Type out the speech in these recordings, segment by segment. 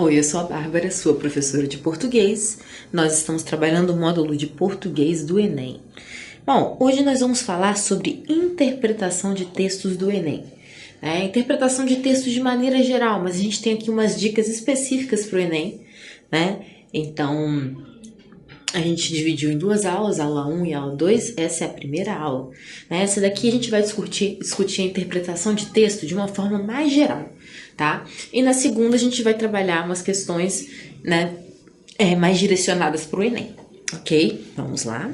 Oi, eu sou a Bárbara, sua professora de português. Nós estamos trabalhando o módulo de português do Enem. Bom, hoje nós vamos falar sobre interpretação de textos do Enem. Interpretação de textos de maneira geral, mas a gente tem aqui umas dicas específicas para o Enem, né? Então, a gente dividiu em duas aulas, aula 1 e aula 2, essa é a primeira aula. Essa daqui a gente vai discutir a interpretação de texto de uma forma mais geral, tá? E na segunda a gente vai trabalhar umas questões, né, mais direcionadas para o Enem, ok? Vamos lá.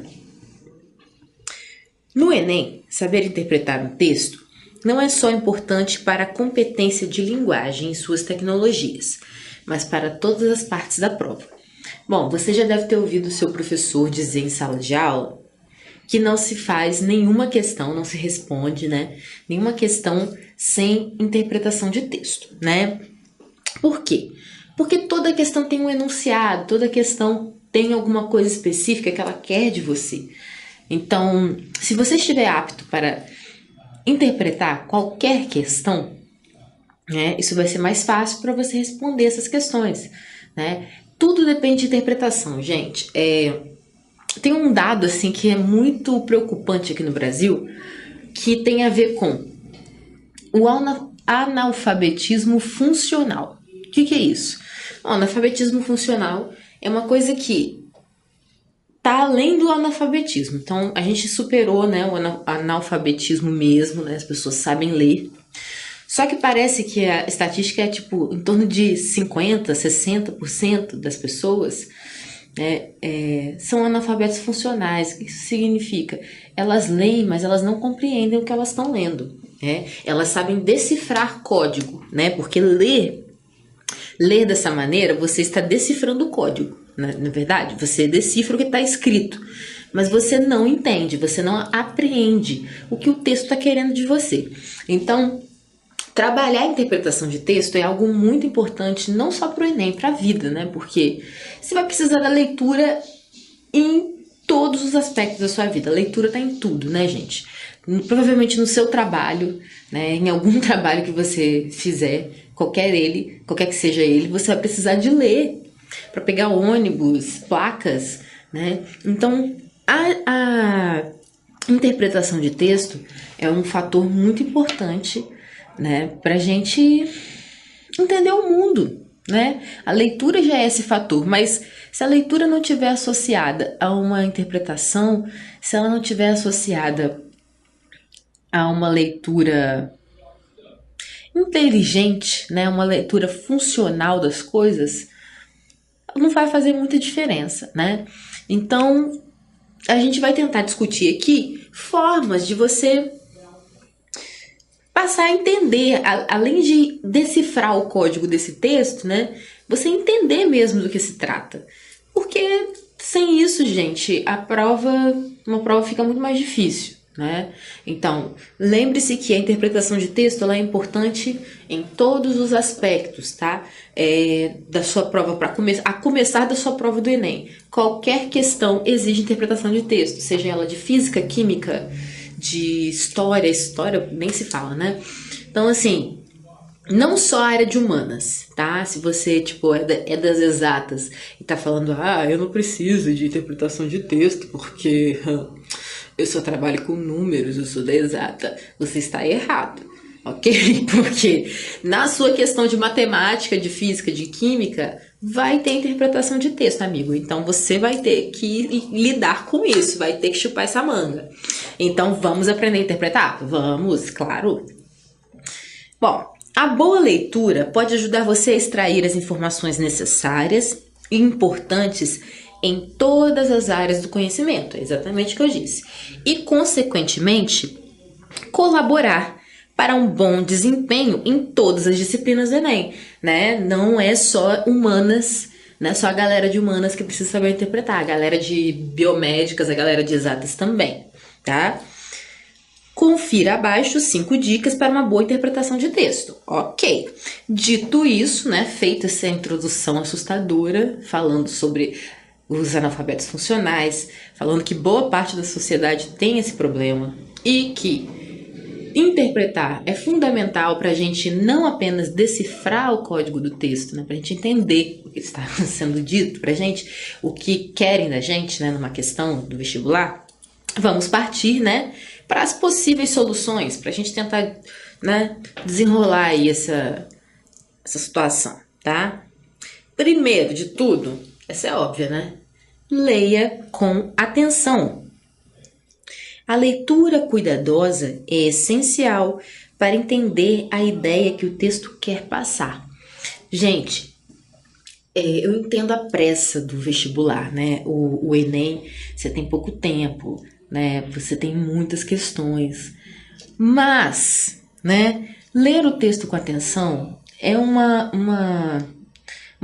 No Enem, saber interpretar um texto não é só importante para a competência de linguagem e suas tecnologias, mas para todas as partes da prova. Bom, você já deve ter ouvido o seu professor dizer em sala de aula que não se faz nenhuma questão, não se responde, né? Nenhuma questão sem interpretação de texto, né? Por quê? Porque toda questão tem um enunciado, toda questão tem alguma coisa específica que ela quer de você. Então, se você estiver apto para interpretar qualquer questão, né, isso vai ser mais fácil para você responder essas questões, né? Tudo depende de interpretação, gente. Tem um dado assim que é muito preocupante aqui no Brasil, que tem a ver com o analfabetismo funcional. O que é isso? O analfabetismo funcional é uma coisa que está além do analfabetismo. Então, a gente superou, né, o analfabetismo mesmo, né? As pessoas sabem ler. Só que parece que a estatística é tipo em torno de 50%, 60% das pessoas são analfabetos funcionais. O que isso significa? Elas leem, mas elas não compreendem o que elas estão lendo. Elas sabem decifrar código, né? Porque ler dessa maneira, você está decifrando o código. Na verdade, você decifra o que está escrito, mas você não entende, você não apreende o que o texto está querendo de você. Então, trabalhar a interpretação de texto é algo muito importante, não só para o Enem, para a vida, né? Porque você vai precisar da leitura em todos os aspectos da sua vida. A leitura está em tudo, né, gente? Provavelmente no seu trabalho, né? Em algum trabalho que você fizer, qualquer que seja ele, você vai precisar de ler para pegar ônibus, placas, né? Então, a interpretação de texto é um fator muito importante, né, para a gente entender o mundo, né? A leitura já é esse fator, mas se a leitura não estiver associada a uma interpretação, se ela não estiver associada a uma leitura inteligente, né, uma leitura funcional das coisas, não vai fazer muita diferença, né? Então, a gente vai tentar discutir aqui formas de você passar a entender, além de decifrar o código desse texto, né? Você entender mesmo do que se trata. Porque sem isso, gente, uma prova fica muito mais difícil, né? Então, lembre-se que a interpretação de texto ela é importante em todos os aspectos, tá? Da sua prova, a começar da sua prova do Enem. Qualquer questão exige interpretação de texto, seja ela de física, química, de história nem se fala, né? Então, assim, não só a área de humanas, tá? Se você, tipo, é das exatas e tá falando, eu não preciso de interpretação de texto porque eu só trabalho com números, eu sou da exata, você está errado, ok? Porque na sua questão de matemática, de física, de química, vai ter interpretação de texto, amigo. Então, você vai ter que lidar com isso, vai ter que chupar essa manga. Então, vamos aprender a interpretar? Vamos, claro. Bom, a boa leitura pode ajudar você a extrair as informações necessárias e importantes em todas as áreas do conhecimento, é exatamente o que eu disse. E, consequentemente, colaborar para um bom desempenho em todas as disciplinas do Enem, né? Não é só humanas, não é só a galera de humanas que precisa saber interpretar, a galera de biomédicas, a galera de exatas também, tá? Confira abaixo 5 dicas para uma boa interpretação de texto. Ok. Dito isso, né, feita essa introdução assustadora, falando sobre os analfabetos funcionais, falando que boa parte da sociedade tem esse problema e que interpretar é fundamental para a gente não apenas decifrar o código do texto, né, para a gente entender o que está sendo dito para a gente, o que querem da gente, né, numa questão do vestibular. Vamos partir, né, para as possíveis soluções, para a gente tentar, né, desenrolar aí essa situação, tá? Primeiro de tudo, essa é óbvia, né? Leia com atenção. A leitura cuidadosa é essencial para entender a ideia que o texto quer passar. Gente, eu entendo a pressa do vestibular, né? O Enem, você tem pouco tempo, né? Você tem muitas questões. Mas, né? Ler o texto com atenção é uma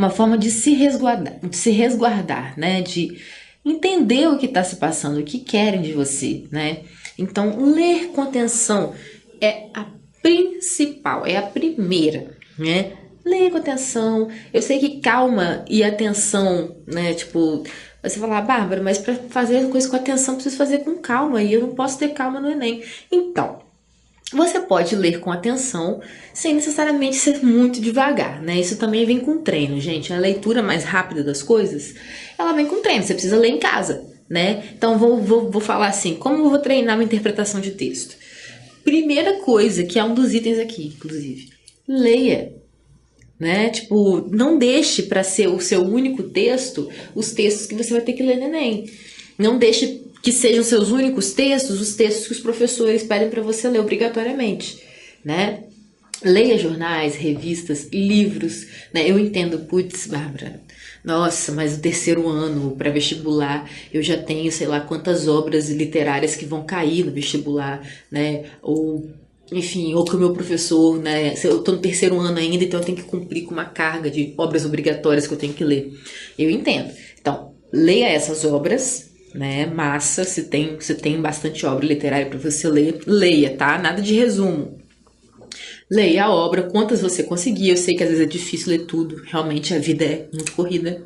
forma de se resguardar, né? De entender o que está se passando, o que querem de você, né? Então, ler com atenção é a principal, é a primeira, né? Ler com atenção. Eu sei que calma e atenção, né? Tipo, você fala, Bárbara, mas para fazer coisa com atenção, preciso fazer com calma e eu não posso ter calma no Enem. Então, você pode ler com atenção, sem necessariamente ser muito devagar, né? Isso também vem com treino, gente. A leitura mais rápida das coisas, ela vem com treino. Você precisa ler em casa, né? Então, vou falar assim, como eu vou treinar uma interpretação de texto? Primeira coisa, que é um dos itens aqui, inclusive, leia, né? Tipo, não deixe para ser o seu único texto os textos que você vai ter que ler no Enem. Não deixe que sejam seus únicos textos, os textos que os professores pedem para você ler obrigatoriamente, né? Leia jornais, revistas, livros, né? Eu entendo, putz, Bárbara, nossa, mas o terceiro ano para vestibular eu já tenho, sei lá, quantas obras literárias que vão cair no vestibular, né? Ou, enfim, ou que o meu professor, né? Eu tô no terceiro ano ainda, então eu tenho que cumprir com uma carga de obras obrigatórias que eu tenho que ler. Eu entendo. Então, leia essas obras, né? Massa, se tem bastante obra literária para você ler, leia, tá? Nada de resumo. Leia a obra, quantas você conseguir. Eu sei que às vezes é difícil ler tudo, realmente a vida é muito corrida.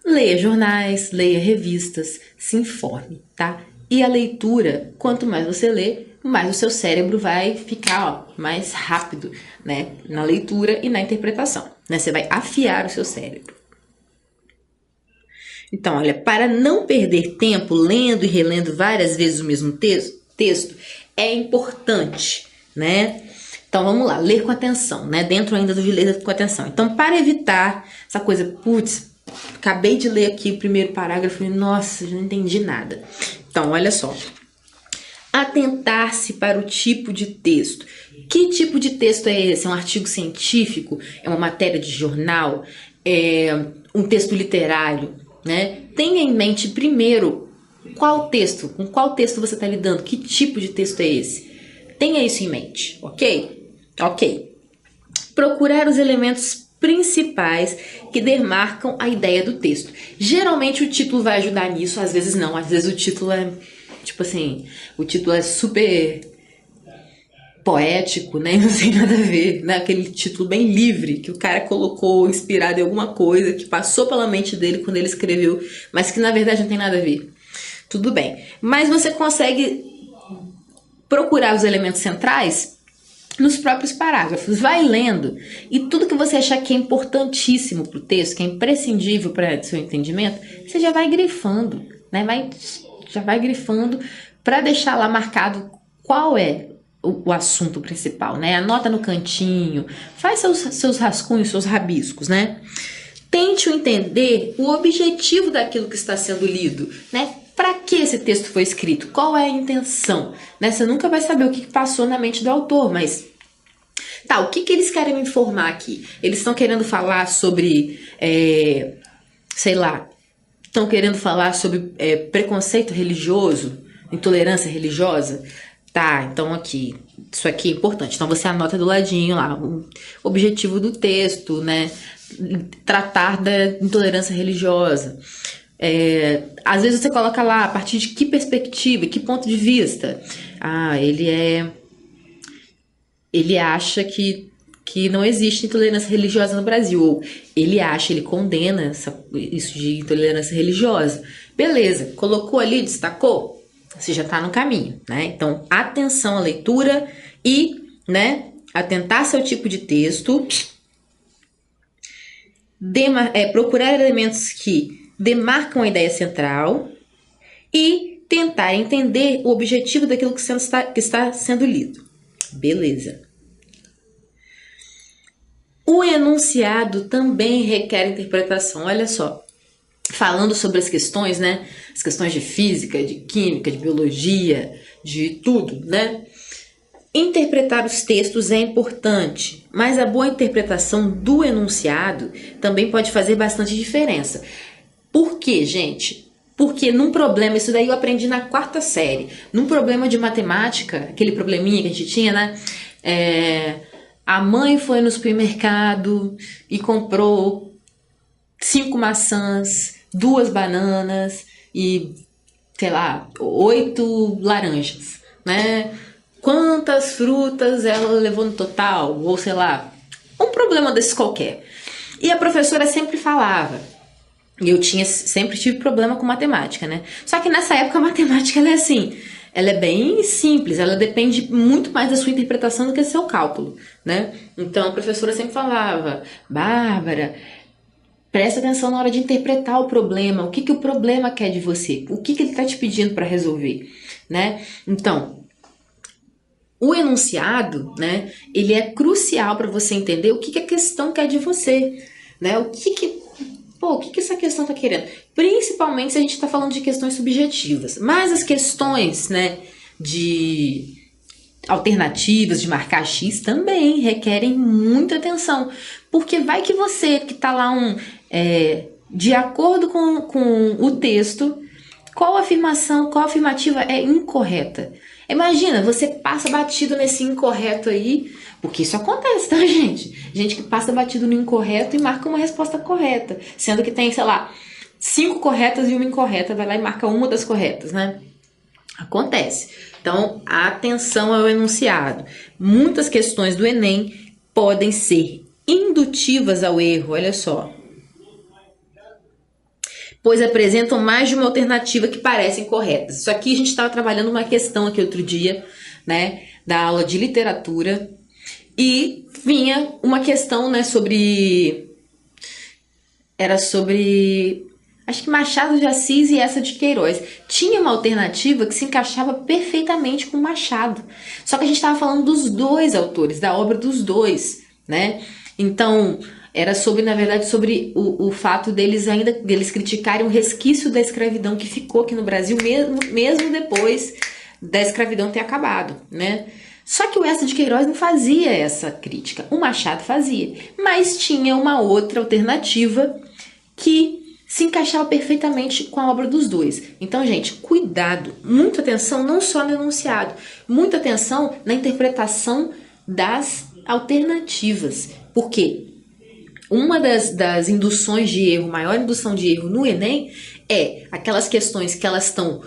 Leia jornais, leia revistas, se informe, tá? E a leitura, quanto mais você lê, mais o seu cérebro vai ficar mais rápido, né? Na leitura e na interpretação, né? Você vai afiar o seu cérebro. Então, olha, para não perder tempo lendo e relendo várias vezes o mesmo texto, é importante, né? Então, vamos lá, ler com atenção, né? Dentro ainda do ler com atenção. Então, para evitar essa coisa, putz, acabei de ler aqui o primeiro parágrafo e, nossa, já não entendi nada. Então, olha só. Atentar-se para o tipo de texto. Que tipo de texto é esse? É um artigo científico? É uma matéria de jornal? É um texto literário? Né? Tenha em mente primeiro com qual texto você está lidando, que tipo de texto é esse. Tenha isso em mente, ok? Ok. Procurar os elementos principais que demarcam a ideia do texto. Geralmente o título vai ajudar nisso, às vezes não. Às vezes o título é, tipo assim, o título é super poético, né? Não tem nada a ver, né? Aquele título bem livre que o cara colocou inspirado em alguma coisa que passou pela mente dele quando ele escreveu, mas que na verdade não tem nada a ver. Tudo bem. Mas você consegue procurar os elementos centrais nos próprios parágrafos. Vai lendo e tudo que você achar que é importantíssimo para o texto, que é imprescindível para o seu entendimento, você já vai grifando, né? Já vai grifando para deixar lá marcado qual é o assunto principal, né? Anota no cantinho, faz seus rascunhos, seus rabiscos, né? Tente entender o objetivo daquilo que está sendo lido, né? Para que esse texto foi escrito? Qual é a intenção? Né? Você nunca vai saber o que passou na mente do autor, mas tá, o que eles querem me informar aqui? Eles estão querendo falar sobre, sei lá, estão querendo falar sobre preconceito religioso, intolerância religiosa? Tá, então aqui, isso aqui é importante. Então você anota do ladinho lá o objetivo do texto, né? Tratar da intolerância religiosa. Às vezes você coloca lá a partir de que perspectiva, que ponto de vista. Ele acha que não existe intolerância religiosa no Brasil, ou ele condena isso de intolerância religiosa. Beleza, colocou ali, destacou? você já está no caminho, né? Então, atenção à leitura e, né, atentar-se ao tipo de texto, procurar elementos que demarcam a ideia central e tentar entender o objetivo daquilo que está sendo lido. Beleza. O enunciado também requer interpretação. Olha só, falando sobre as questões, né? As questões de física, de química, de biologia, de tudo, né? Interpretar os textos é importante, mas a boa interpretação do enunciado também pode fazer bastante diferença. Por quê, gente? Porque num problema, isso daí eu aprendi na 4ª série, num problema de matemática, aquele probleminha que a gente tinha, né? A mãe foi no supermercado e comprou 5 maçãs, 2 bananas e, sei lá, 8 laranjas, né? Quantas frutas ela levou no total? Ou sei lá, um problema desse qualquer. E a professora sempre falava, e eu sempre tive problema com matemática, né? Só que nessa época a matemática ela é assim, ela é bem simples, ela depende muito mais da sua interpretação do que do seu cálculo, né? Então a professora sempre falava, Bárbara, presta atenção na hora de interpretar o problema, o que o problema quer de você, o que ele está te pedindo para resolver, né? Então, o enunciado, né, ele é crucial para você entender o que a questão quer de você, né? O que essa questão está querendo? Principalmente se a gente está falando de questões subjetivas. Mas as questões, né, de alternativas, de marcar X, também requerem muita atenção. Porque vai que você que está lá de acordo com o texto, qual afirmativa é incorreta? Imagina, você passa batido nesse incorreto aí, porque isso acontece, tá, gente? Gente que passa batido no incorreto e marca uma resposta correta, sendo que tem, sei lá, 5 corretas e uma incorreta, vai lá e marca uma das corretas, né? Acontece. Então, atenção ao enunciado. Muitas questões do Enem podem ser indutivas ao erro, olha só, pois apresentam mais de uma alternativa que parecem corretas. Isso aqui a gente estava trabalhando uma questão aqui outro dia, né, da aula de literatura, e vinha uma questão, né, acho que Machado de Assis e essa de Queiroz. Tinha uma alternativa que se encaixava perfeitamente com Machado. Só que a gente estava falando dos 2 autores, da obra dos 2, né? Então, era na verdade, sobre o fato deles criticarem o resquício da escravidão que ficou aqui no Brasil, mesmo depois da escravidão ter acabado, né? Só que o Eça de Queiroz não fazia essa crítica, o Machado fazia, mas tinha uma outra alternativa que se encaixava perfeitamente com a obra dos 2. Então, gente, cuidado, muita atenção não só no enunciado, muita atenção na interpretação das alternativas. Por quê? Uma das induções de erro, maior indução de erro no Enem é aquelas questões que elas estão...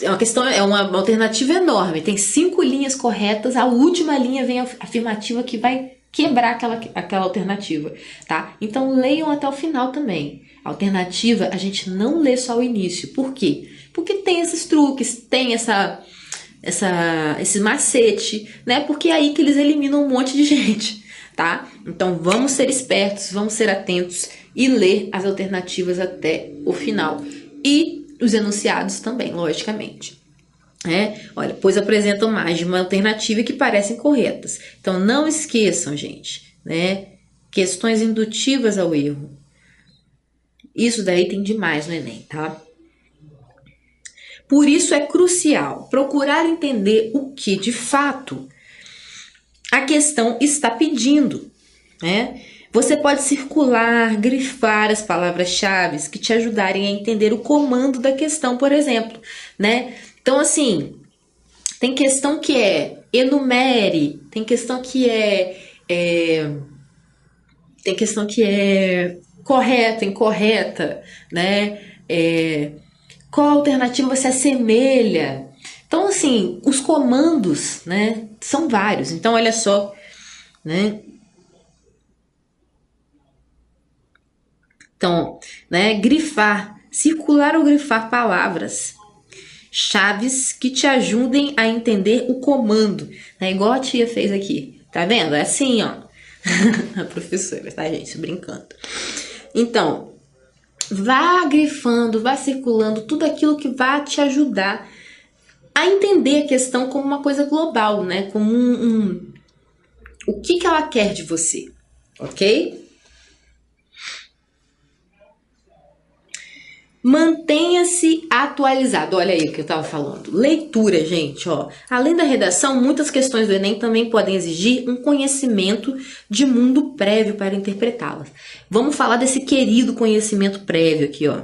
É uma alternativa enorme, tem 5 linhas corretas, a última linha vem a afirmativa que vai quebrar aquela alternativa, tá? Então leiam até o final também. A alternativa a gente não lê só o início. Por quê? Porque tem esses truques, tem esse macete, né? Porque é aí que eles eliminam um monte de gente, tá? Então vamos ser espertos, vamos ser atentos e ler as alternativas até o final. E os enunciados também, logicamente. Olha, pois apresentam mais de uma alternativa que parecem corretas. Então não esqueçam, gente, né? Questões indutivas ao erro. Isso daí tem demais no Enem, tá? Por isso é crucial procurar entender o que, de fato, a questão está pedindo, né? Você pode circular, grifar as palavras-chave que te ajudarem a entender o comando da questão, por exemplo, né? Então, assim, tem questão que é enumere, tem questão que é correta, incorreta, né? Qual alternativa você assemelha? Então, assim, os comandos, né, são vários. Então, olha só, né? Então, né, grifar, circular ou grifar palavras chaves que te ajudem a entender o comando, né? Igual a tia fez aqui, tá vendo? É assim, ó. A professora, tá, gente? Brincando. Então, vá grifando, vá circulando tudo aquilo que vai te ajudar a entender a questão como uma coisa global, né? Como o que ela quer de você, ok? Mantenha-se atualizado. Olha aí o que eu estava falando. Leitura, gente, ó. Além da redação, muitas questões do Enem também podem exigir um conhecimento de mundo prévio para interpretá-las. Vamos falar desse querido conhecimento prévio aqui, ó.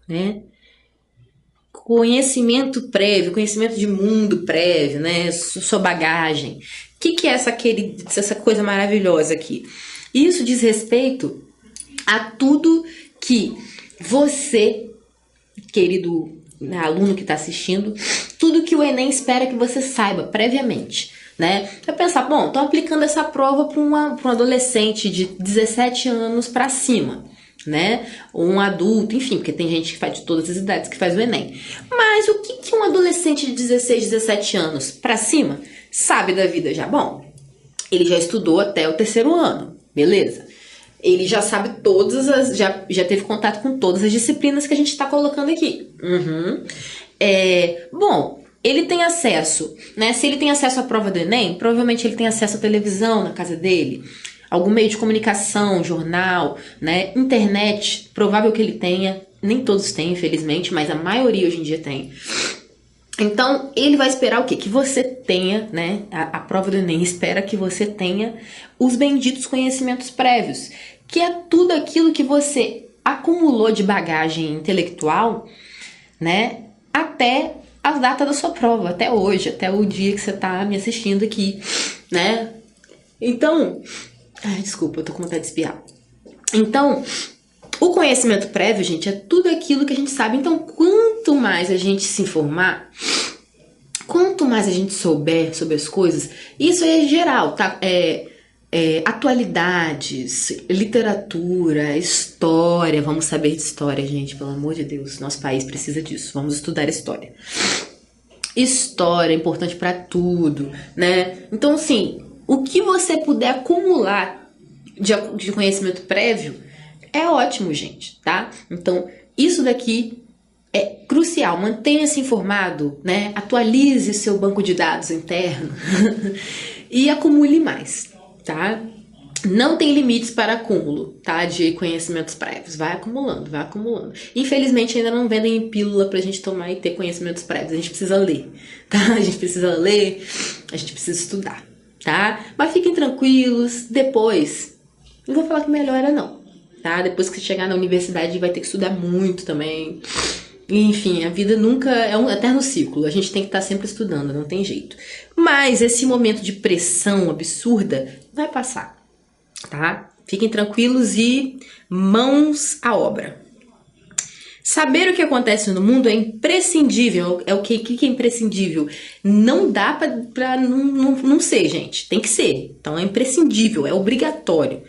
Né? Conhecimento prévio, conhecimento de mundo prévio, né? Sua bagagem. O que é essa coisa maravilhosa aqui? Isso diz respeito a tudo que você, querido aluno que está assistindo, tudo que o Enem espera que você saiba previamente, né? Vai pensar, bom, estou aplicando essa prova para um adolescente de 17 anos para cima, né? Ou um adulto, enfim, porque tem gente que faz de todas as idades que faz o Enem. Mas o que um adolescente de 16, 17 anos para cima sabe da vida já? Bom, ele já estudou até o 3º ano, beleza? Ele já sabe já teve contato com todas as disciplinas que a gente está colocando aqui. Bom, ele tem acesso, né? Se ele tem acesso à prova do Enem, provavelmente ele tem acesso à televisão na casa dele, algum meio de comunicação, jornal, né? Internet, provável que ele tenha. Nem todos têm, infelizmente, mas a maioria hoje em dia tem. Então, ele vai esperar o quê? Que você tenha, né? A prova do Enem espera que você tenha os benditos conhecimentos prévios, que é tudo aquilo que você acumulou de bagagem intelectual, né? Até a data da sua prova, até hoje, até o dia que você tá me assistindo aqui, né? Então, ai, desculpa, eu tô com vontade de espirrar. Então, o conhecimento prévio, gente, é tudo aquilo que a gente sabe. Então, quanto mais a gente se informar, quanto mais a gente souber sobre as coisas, isso é geral, tá? Atualidades, literatura, história. Vamos saber de história, gente, pelo amor de Deus. Nosso país precisa disso. Vamos estudar história. História é importante para tudo, né? Então, assim, o que você puder acumular de conhecimento prévio é ótimo, gente, tá? Então, isso daqui é crucial. Mantenha-se informado, né? Atualize seu banco de dados interno e acumule mais, tá? Não tem limites para acúmulo, tá? De conhecimentos prévios. Vai acumulando, vai acumulando. Infelizmente, ainda não vendem pílula pra gente tomar e ter conhecimentos prévios. A gente precisa ler, tá? A gente precisa ler, a gente precisa estudar, tá? Mas fiquem tranquilos, depois, não vou falar que melhora não. Tá? Depois que você chegar na universidade vai ter que estudar muito também. Enfim, a vida nunca é um eterno ciclo. A gente tem que estar sempre estudando, não tem jeito. Mas esse momento de pressão absurda vai passar, tá? Fiquem tranquilos e mãos à obra. Saber o que acontece no mundo é imprescindível. É o que é imprescindível? Não dá pra não ser, gente. Tem que ser. Então é imprescindível, é obrigatório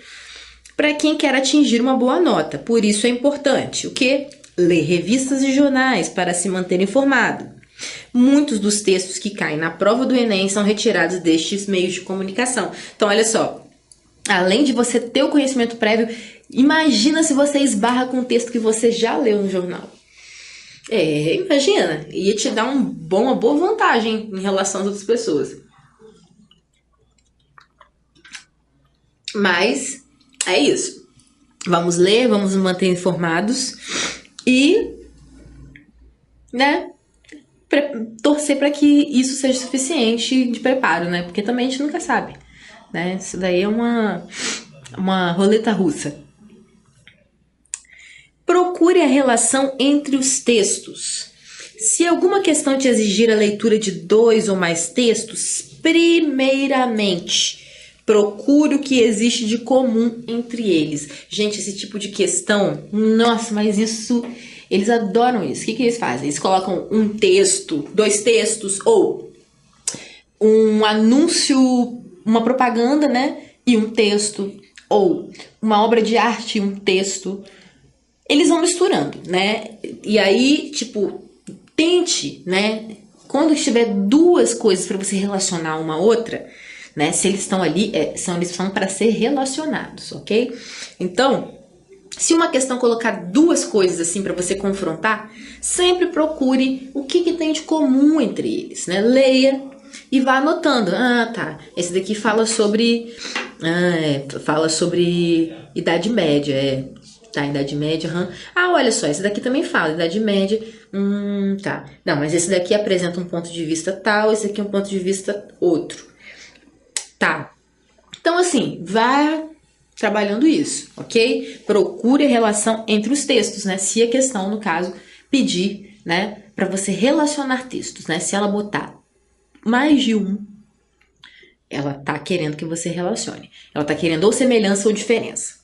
para quem quer atingir uma boa nota. Por isso é importante o quê? Ler revistas e jornais para se manter informado. Muitos dos textos que caem na prova do Enem são retirados destes meios de comunicação. Então, olha só, além de você ter o conhecimento prévio, imagina se você esbarra com um texto que você já leu no jornal. Imagina, ia te dar uma boa vantagem em relação às outras pessoas. Mas é isso. Vamos ler, vamos nos manter informados e, né, torcer para que isso seja suficiente de preparo, né? Porque também a gente nunca sabe, né? Isso daí é uma roleta russa. Procure a relação entre os textos. Se alguma questão te exigir a leitura de 2 ou mais textos, primeiramente procure o que existe de comum entre eles. Gente, esse tipo de questão, nossa, mas isso, eles adoram isso. O que eles fazem? Eles colocam um texto, 2 textos, ou um anúncio, uma propaganda, né? E um texto, ou uma obra de arte e um texto. Eles vão misturando, né? E aí, tipo, tente, né, quando estiver duas coisas para você relacionar uma a outra, né, se eles estão ali, eles são para ser relacionados, ok? Então, se uma questão colocar duas coisas assim para você confrontar, sempre procure o que tem de comum entre eles, né? Leia e vá anotando. Ah, tá. Esse daqui fala sobre Idade Média, tá, Idade Média. Ah, olha só, esse daqui também fala Idade Média. Tá. Não, mas esse daqui apresenta um ponto de vista tal, esse aqui é um ponto de vista outro. Tá. Então, assim, vá trabalhando isso, ok? Procure a relação entre os textos, né? Se a questão, no caso, pedir, né, para você relacionar textos, né? Se ela botar mais de um, ela tá querendo que você relacione. Ela tá querendo ou semelhança ou diferença.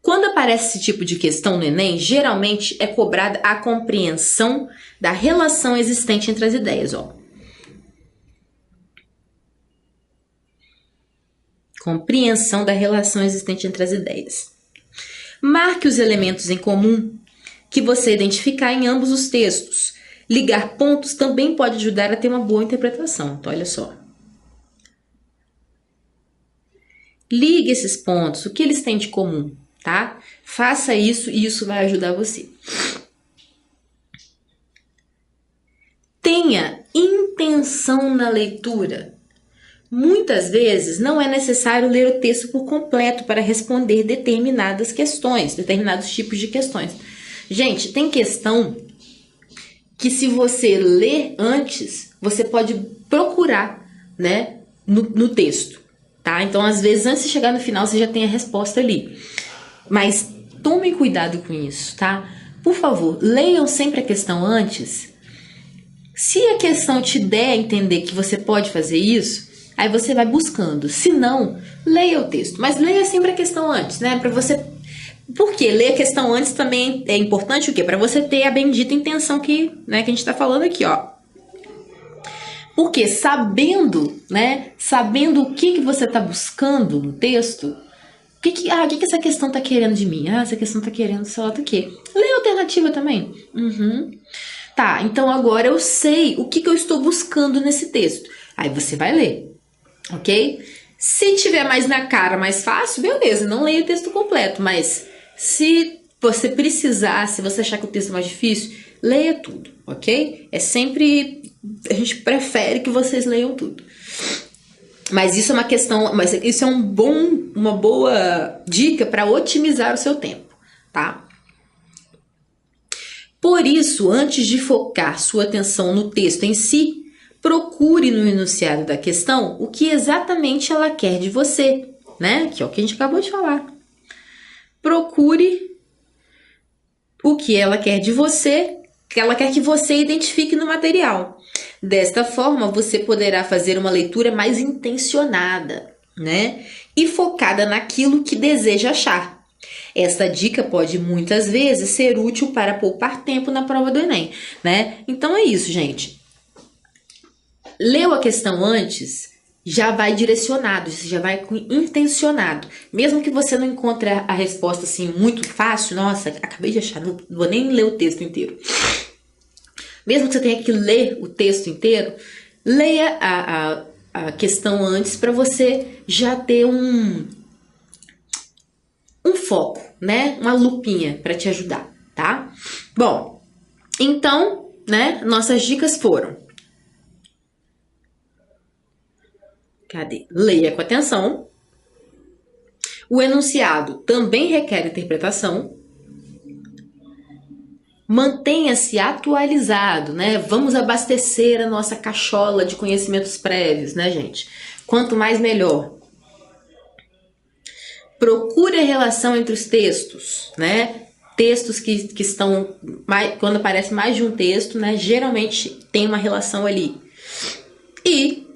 Quando aparece esse tipo de questão no Enem, geralmente é cobrada a compreensão da relação existente entre as ideias, ó. Compreensão da relação existente entre as ideias. Marque os elementos em comum que você identificar em ambos os textos. Ligar pontos também pode ajudar a ter uma boa interpretação. Então, olha só. Ligue esses pontos, o que eles têm de comum, tá? Faça isso e isso vai ajudar você. Tenha intenção na leitura. Muitas vezes não é necessário ler o texto por completo para responder determinadas questões, determinados tipos de questões. Gente, tem questão que se você ler antes, você pode procurar, né, no texto, tá? Então, às vezes, antes de chegar no final, você já tem a resposta ali. Mas tomem cuidado com isso, tá? Por favor, leiam sempre a questão antes. Se a questão te der a entender que você pode fazer isso, aí você vai buscando. Se não, leia o texto. Mas leia sempre a questão antes, né? Para você... Porque ler a questão antes também é importante o quê? Para você ter a bendita intenção que a gente está falando aqui, ó. Porque sabendo, né? Sabendo o que você está buscando no texto, o que essa questão está querendo de mim? Ah, essa questão está querendo, sei lá, do quê? Leia a alternativa também. Tá, então agora eu sei o que eu estou buscando nesse texto. Aí você vai ler, ok? Se tiver mais na cara, mais fácil, beleza, não leia o texto completo. Mas se você precisar, se você achar que o texto é mais difícil, leia tudo, ok? É sempre... A gente prefere que vocês leiam tudo. Mas isso é uma questão... Mas isso é uma boa dica para otimizar o seu tempo, tá? Por isso, antes de focar sua atenção no texto em si, procure no enunciado da questão o que exatamente ela quer de você, né? Que é o que a gente acabou de falar. Procure o que ela quer de você, que ela quer que você identifique no material. Desta forma, você poderá fazer uma leitura mais intencionada, né? E focada naquilo que deseja achar. Esta dica pode muitas vezes ser útil para poupar tempo na prova do Enem, né? Então é isso, gente. Leu a questão antes, já vai direcionado, já vai intencionado. Mesmo que você não encontre a resposta assim muito fácil, nossa, acabei de achar, não vou nem ler o texto inteiro. Mesmo que você tenha que ler o texto inteiro, leia a questão antes para você já ter um foco, né? Uma lupinha para te ajudar, tá? Bom, então, né? Nossas dicas foram: leia com atenção. O enunciado também requer interpretação. Mantenha-se atualizado, né? Vamos abastecer a nossa cachola de conhecimentos prévios, né, gente? Quanto mais, melhor. Procure a relação entre os textos, né? Textos que estão... Quando aparece mais de um texto, né? Geralmente tem uma relação ali. E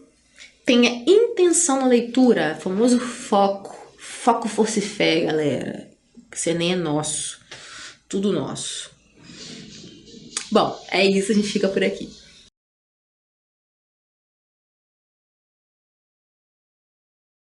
tenha intenção na leitura, famoso foco. Foco, força e fé, galera. Você nem é nosso. Tudo nosso. Bom, é isso, a gente fica por aqui.